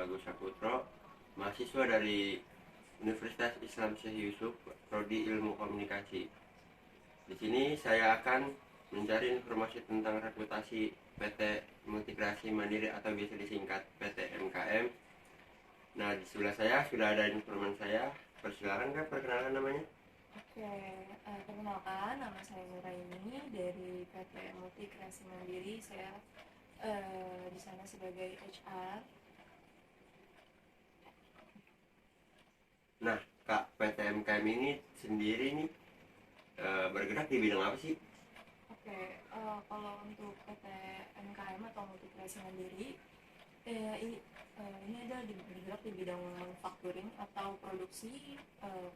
Bagus Saputro, mahasiswa dari Universitas Islam Syekh Yusuf, Prodi Ilmu Komunikasi. Di sini saya akan mencari informasi tentang reputasi PT Multikreasi Mandiri atau biasa disingkat PT MKM. Nah, di sebelah saya sudah ada informan saya. Persilakan Kak, perkenalkan namanya. Oke, perkenalkan nama saya Nuraini dari PT Multikreasi Mandiri. Saya di sana sebagai HR. Nah, Kak, PT MKM ini sendiri nih bergerak di bidang apa sih? Oke, kalau untuk PT MKM atau Multikreasi Mandiri, ini adalah bergerak di bidang manufacturing atau produksi.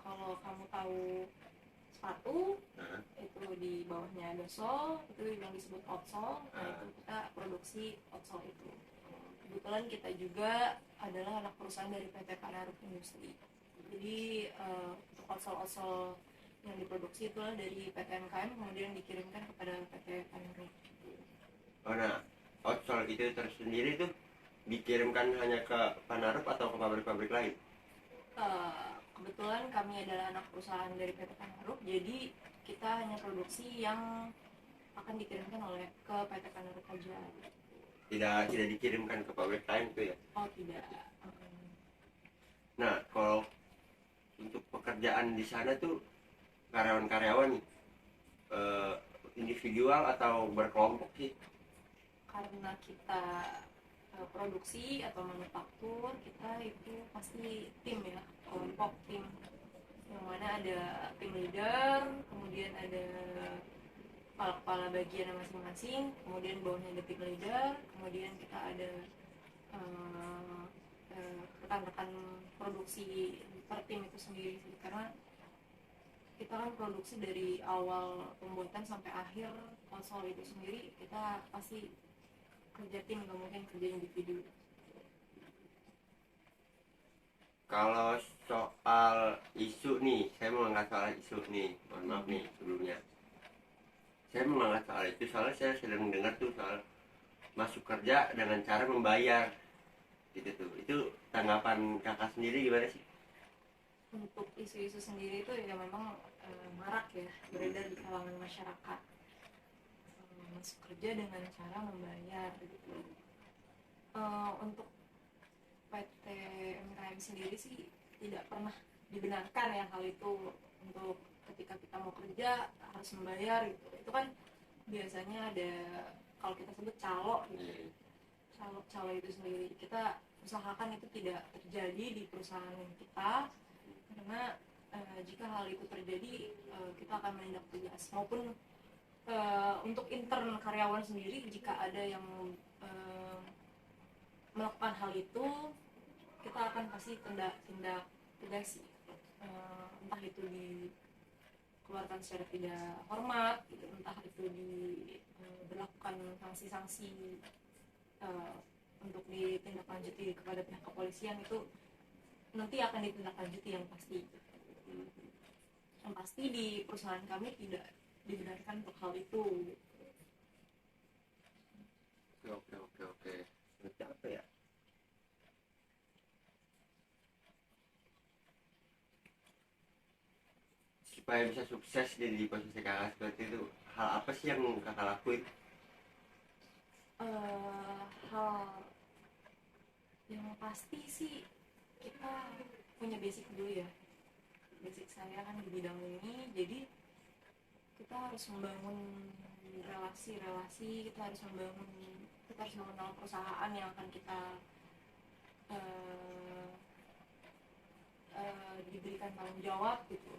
Kalau kamu tahu sepatu, itu di bawahnya ada sol, itu yang disebut outsole. Nah, itu kita produksi outsole itu. Kebetulan kita juga adalah anak perusahaan dari PT Panaruk Industri. Jadi untuk outsole yang diproduksi itulah dari PT MKM kemudian dikirimkan kepada PT Panaruk. Oh, nah, outsole itu tersendiri tuh dikirimkan hanya ke Panaruk atau ke pabrik-pabrik lain? Kebetulan kami adalah anak perusahaan dari PT Panaruk, jadi kita hanya produksi yang akan dikirimkan oleh ke PT Panaruk aja. Tidak dikirimkan ke pabrik lain tuh ya? Oh tidak. Nah, kalau untuk pekerjaan di sana tuh karyawan-karyawan nih individual atau berkelompok sih? Karena kita produksi atau manufaktur, kita itu pasti tim ya, kelompok tim, yang mana ada tim leader, kemudian ada kepala bagian masing-masing, kemudian bawahnya ada tim leader, kemudian kita ada rekan-rekan produksi per tim itu sendiri sih. Karena kita kan produksi dari awal pembuatan sampai akhir konsol itu sendiri, kita pasti kerja tim, nggak mungkin kerja individu. Kalau soal isu nih, saya mau angkat soal isu nih, mohon maaf nih sebelumnya. Saya mau angkat soal itu soalnya saya sedang mendengar tuh soal masuk kerja dengan cara membayar gitu tuh. Itu tanggapan kakak sendiri gimana sih? Untuk isu-isu sendiri itu ya memang marak ya, beredar di kalangan masyarakat. Masuk kerja dengan cara membayar gitu. Untuk PT MKM sendiri sih tidak pernah dibenarkan ya hal itu, untuk ketika kita mau kerja harus membayar gitu. Itu kan biasanya ada, kalau kita sebut calo gitu. Calo itu sendiri kita usahakan itu tidak terjadi di perusahaan kita, karena jika hal itu terjadi kita akan menindak tegas. Maupun untuk intern karyawan sendiri, jika ada yang melakukan hal itu, kita akan pasti tindak tegas, entah itu dikeluarkan secara tidak hormat gitu, entah itu diberlakukan sanksi-sanksi untuk ditindaklanjuti kepada pihak kepolisian. Itu nanti akan ditindaklanjuti yang pasti. Yang pasti di perusahaan kami tidak dibenarkan untuk hal itu. Oke. Seperti apa ya? Supaya bisa sukses di posisi kakak seperti itu, hal apa sih yang kakak lakuin? Hal yang pasti sih, kita punya basic dulu ya. Basic saya kan di bidang ini, jadi kita harus membangun relasi-relasi, kita harus mengenal perusahaan yang akan kita diberikan tanggung jawab gitu.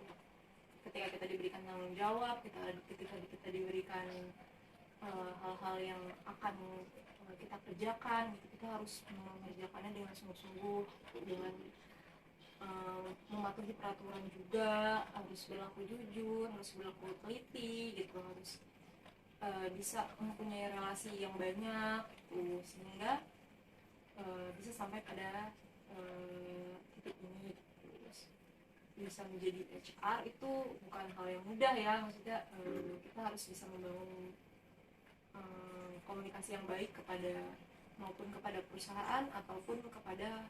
Ketika kita diberikan tanggung jawab, ketika kita diberikan hal-hal yang akan kita kerjakan gitu, kita harus mengerjakannya dengan sungguh-sungguh, dengan mematuhi peraturan juga, harus berlaku jujur, harus berlaku teliti gitu, harus bisa mempunyai relasi yang banyak gitu, sehingga bisa sampai pada titik ini gitu. Bisa menjadi HR itu bukan hal yang mudah ya, maksudnya kita harus bisa membangun komunikasi yang baik kepada maupun kepada perusahaan ataupun kepada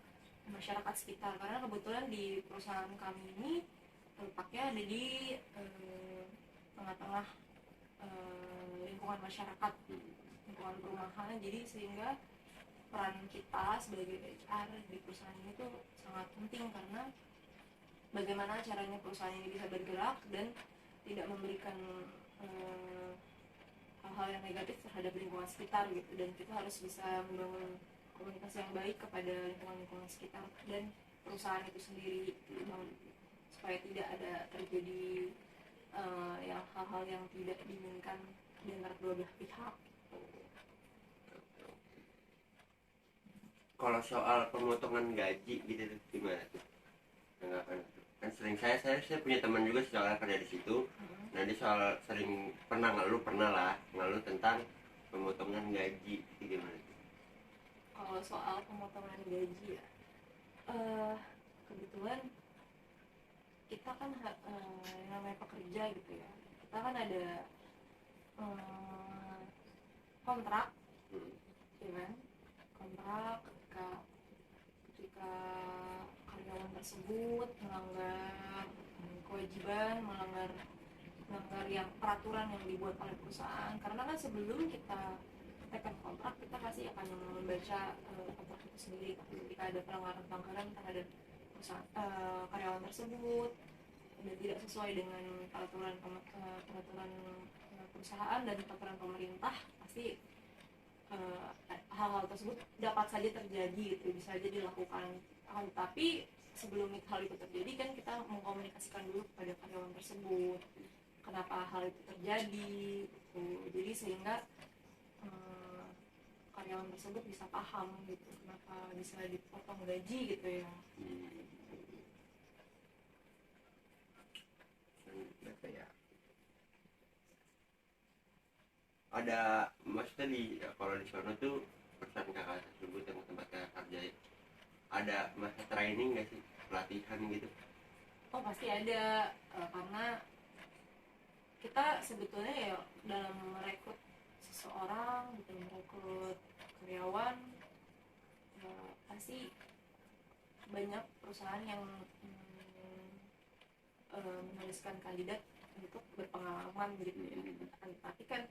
masyarakat sekitar. Karena kebetulan di perusahaan kami ini letaknya ada di tengah-tengah lingkungan masyarakat, lingkungan perumahan, jadi sehingga peran kita sebagai HR di perusahaan ini tuh sangat penting, karena bagaimana caranya perusahaan ini bisa bergerak dan tidak memberikan hal-hal yang negatif terhadap lingkungan sekitar gitu. Dan kita harus bisa membangun komunikasi yang baik kepada lingkungan sekitar dan perusahaan itu sendiri gitu, supaya tidak ada terjadi yang hal-hal yang tidak diinginkan di antara kedua belah pihak. Kalau soal pemotongan gaji gitu gimana tuh tanggapan? Kan sering saya punya teman juga soal kerja di situ. Nah dia soal sering pernah ngeluh tentang pemotongan gaji itu gimana tuh? Kalau soal pemotongan gaji ya, kebetulan kita kan yang namanya pekerja gitu ya, kita kan ada kontrak, ya kan? Kontrak ketika karyawan tersebut melanggar kewajiban, melanggar yang peraturan yang dibuat oleh perusahaan. Karena kan sebelum kita tekan kontrak, kita pasti akan membaca kontrak itu sendiri. Ketika ada pelanggaran terhadap karyawan tersebut dan tidak sesuai dengan peraturan perusahaan dan peraturan pemerintah, pasti hal-hal tersebut dapat saja terjadi gitu, bisa saja dilakukan. Tapi sebelum hal itu terjadi kan kita mengkomunikasikan dulu kepada karyawan tersebut kenapa hal itu terjadi gitu. Jadi sehingga karyawan tersebut bisa paham gitu kenapa bisa dipotong gaji gitu ya. Ada maksudnya kalau di sana tuh perusahaan kakak tersebut yang tempat kakak kerja ada masa training nggak sih, pelatihan gitu? Oh pasti ada, karena kita sebetulnya ya dalam merekrut seseorang gitu, merekrut karyawan ya, pasti banyak perusahaan yang menuliskan kandidat untuk berpengalaman gitu ya. Tapi kan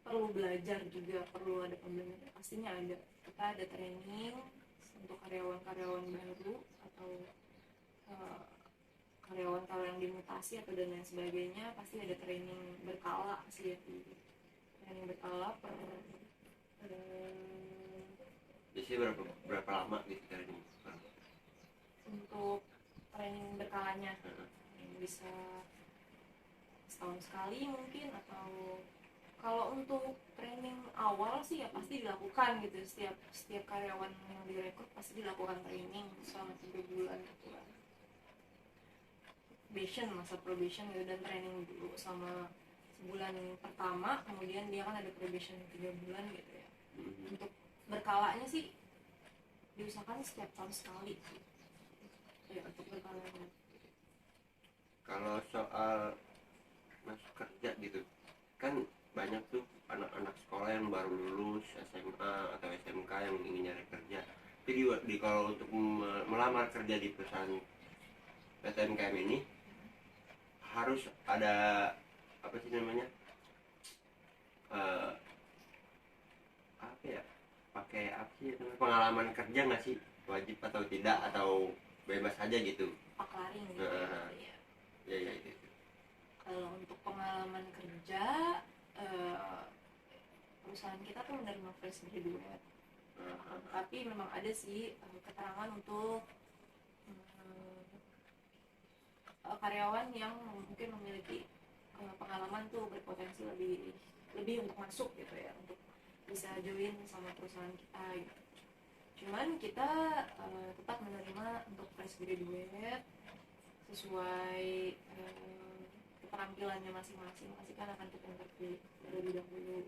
perlu belajar juga, perlu ada pembelajaran, pastinya ada. Kita ada training untuk karyawan-karyawan baru atau karyawan-karyawan yang dimutasi atau dan lain sebagainya, pasti ada training berkala sih ya. Training berkala per biasanya berapa lama gitu training? Untuk training berkalanya bisa setahun sekali mungkin, atau kalau untuk training awal sih ya pasti dilakukan gitu, setiap karyawan yang direkrut pasti dilakukan training selama 3 bulan gitu kan, masa probation gitu, dan training dulu sama sebulan pertama, kemudian dia kan ada probation 3 bulan gitu ya. Untuk berkalanya sih diusahakan setiap tahun sekali ya untuk berkalanya. Kalau soal masuk kerja gitu kan banyak tuh anak-anak sekolah yang baru lulus SMA atau SMK yang ingin nyari kerja. Jadi kalau untuk melamar kerja di perusahaan PTMKM ini harus ada apa sih namanya, apa ya, pakai apa sih namanya, pengalaman kerja nggak sih, wajib atau tidak, atau bebas aja gitu? Paklaring gitu ya. Itu. Kalau untuk pengalaman kerja, perusahaan kita tuh menerima fresh graduate, tapi memang ada sih keterangan untuk karyawan yang mungkin memiliki pengalaman tuh berpotensi lebih untuk masuk gitu ya, untuk bisa join sama perusahaan kita gitu. Cuman kita tetap menerima untuk fresh graduate sesuai keterampilannya masing-masing, pasti kan akan kita interview terlebih dahulu.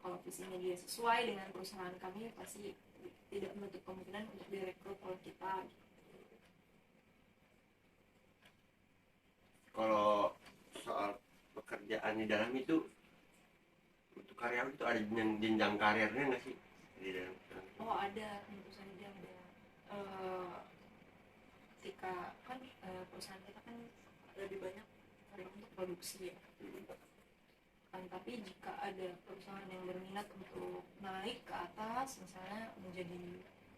Kalau visinya dia sesuai dengan perusahaan kami, pasti tidak menutup kemungkinan untuk direkrut oleh kita. Kalau soal pekerjaan di dalam itu untuk karyawan itu ada jenjang karirnya nggak sih di dalam perusahaan? Oh ada, tentu saja ada. Eh, Ketika kan perusahaan kita kan lebih banyak karyawan untuk produksi ya kan, tapi jika ada perusahaan yang berminat untuk naik ke atas, misalnya menjadi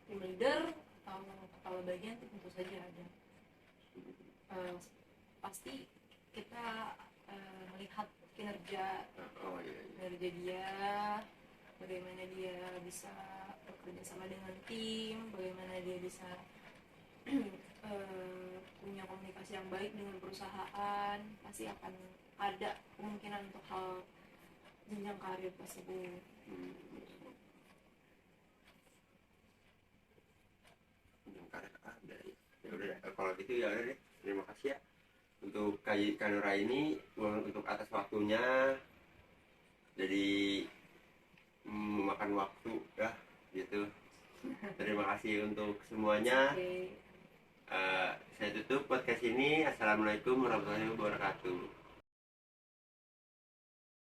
team leader atau kepala bagian, tentu saja ada. Pasti kita melihat kinerja Oh iya, iya. kinerja dia, bagaimana dia bisa bekerja sama dengan tim, bagaimana dia bisa punya komunikasi yang baik dengan perusahaan. Pasti akan ada kemungkinan untuk hal jenjang karir tersebut. Jenjang karir ada ya. Ya udah, kalau gitu ya udah deh, terima kasih ya untuk Kak Nura ini, untuk atas waktunya. Jadi memakan waktu ya gitu. Terima kasih untuk semuanya. Oke. Saya tutup podcast ini. Assalamualaikum warahmatullahi wabarakatuh.